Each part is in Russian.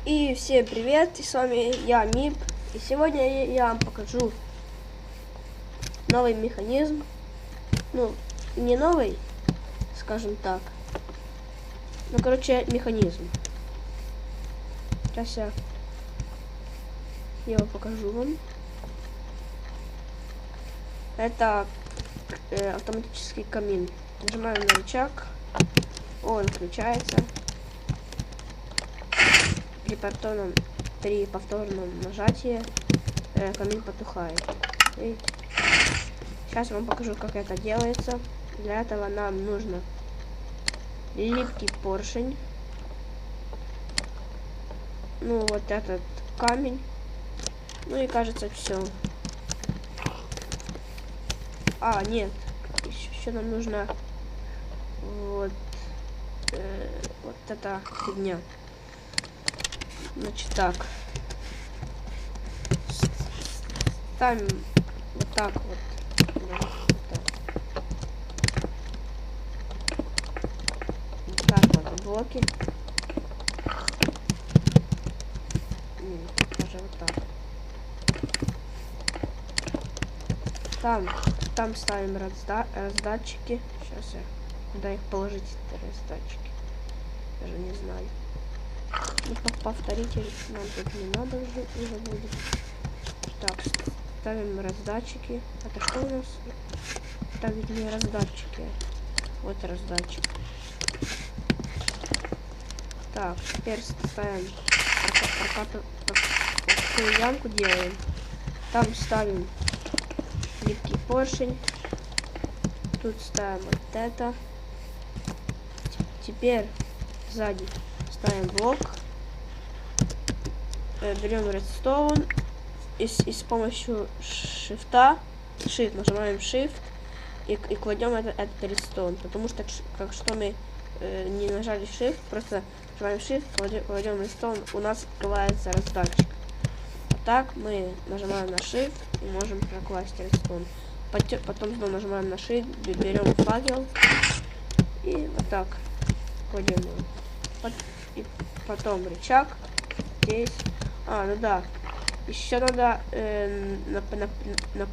И всем привет, и с вами я, Мип, и сегодня я вам покажу новый механизм, ну, не новый, скажем так, ну, короче, механизм. Сейчас я его покажу вам. Это автоматический камин. Нажимаем на рычаг, он включается. При повторном нажатии камин потухает. Видите? Сейчас я вам покажу, как это делается. Для этого нам нужно липкий поршень. Ну, вот этот камень. Ну и кажется, все. А, нет. Еще нам нужно вот эта фигня. Значит, так. Ставим вот так вот. Вот так вот блоки. Даже вот так. Там ставим раздатчики. Сейчас я куда их положить, эти раздатчики. Даже не знаю. Ну, повторите, нам тут не надо уже будет. Так, ставим раздатчики. Это что у нас? Это ведь не раздатчики. Вот раздатчик. Так, теперь ставим такую ямку делаем. Там ставим липкий поршень. Тут ставим вот это. Теперь сзади ставим блок. Берем редстоун и с помощью shift нажимаем shift и кладем этот редстоун, потому что что мы не нажали shift, просто нажимаем shift, кладем редстоун, у нас открывается раздатчик. А так мы нажимаем на shift и можем прокласть редстоун. Потом снова нажимаем на shift, берем факел и вот так кладем его. И потом рычаг здесь. Ну да. Еще надо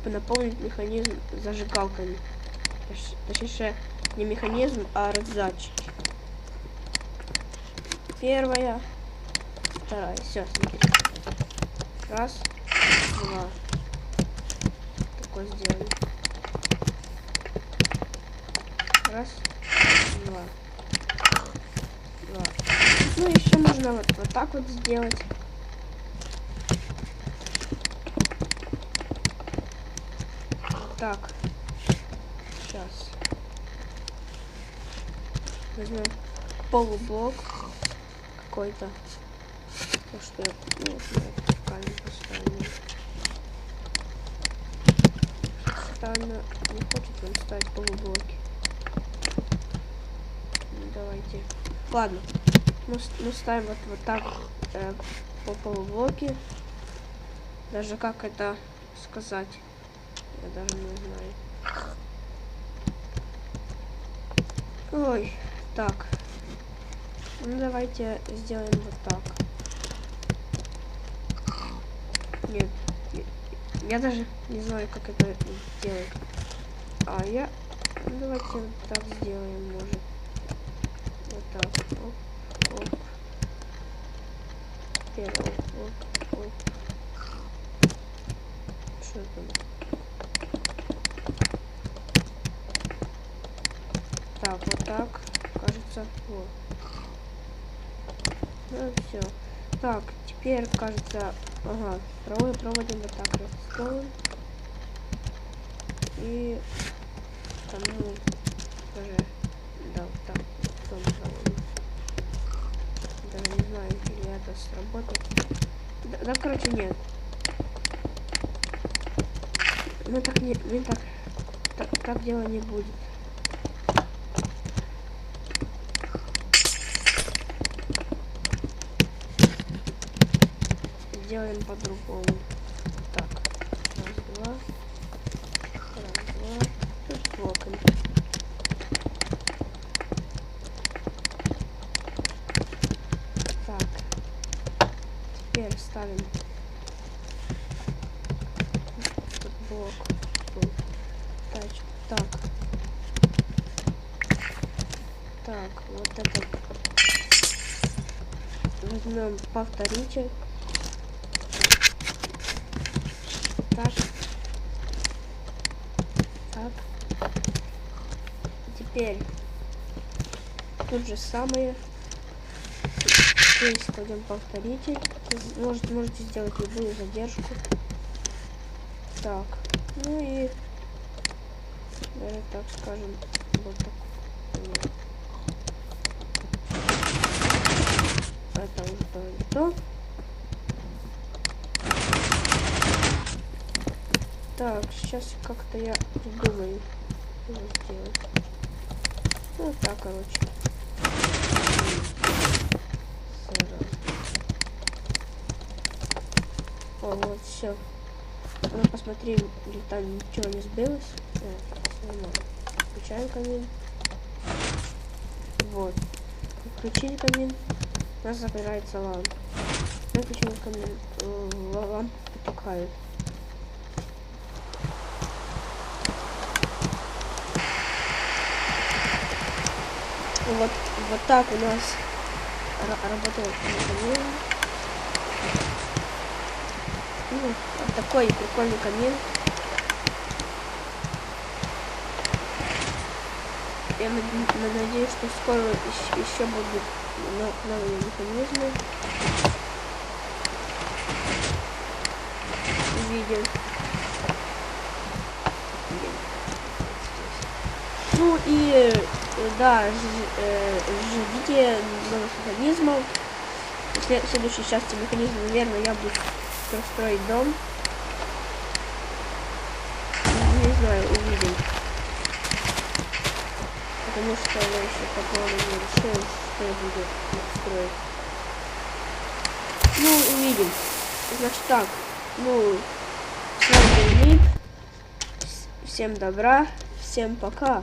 наполнить механизм зажигалками. Точнее, не механизм, а раздатчики. Первая, вторая. Все, смотрите. Раз, два. Такое сделали. Раз, два. Ну, еще можно вот так вот сделать. Так, сейчас возьмем полублок какой-то, то что камень поставим. Странно, не хочет он ставить полублоки. Давайте. Ладно, мы ставим вот так по полублоки. Даже как это сказать? Я даже не знаю. Ой, так. Ну давайте сделаем вот так. Нет, я даже не знаю, как это делать. Ну, давайте вот так сделаем, может. Вот так. Оп, оп. Теперь оп, оп. Что там? Так, вот так, кажется, вот. Ну все. Так, теперь, кажется, проводим вот так редстоун. И там, ну, даже, да, вот так, проводим. Даже не знаю, или это сработает. Да, короче, нет. Мы так дело не будет. Сделаем по-другому. Так, раз, два. Тут блоками. Так. ставим. Тут блок. Тут. Так. Так, вот это. Возьмем повторитель. Так. Теперь тут же самое. Здесь кладем повторитель. Можете сделать любую задержку. Так. Ну и, наверное, так скажем, вот так. Это уже то. Так, сейчас как-то я придумаю, что сделать. Ну так, короче. О, вот все. Ну, посмотрим, или там ничего не сбилось. Включаем камин. Вот. Включили камин. У нас загорается лампа. Выключили камин. Лампа потухает. Вот так у нас работает камин. Ну, вот такой прикольный камин. Я надеюсь, что скоро еще будут новые механизмы. Увидим. Ну и да, ждите новых механизмов. В следующей части механизма, наверное, я буду строить дом. Не знаю, увидим. Потому что я еще пока не решил, что я буду строить. Ну, увидим. Значит так, ну, с вами был Ник. Всем добра, всем пока.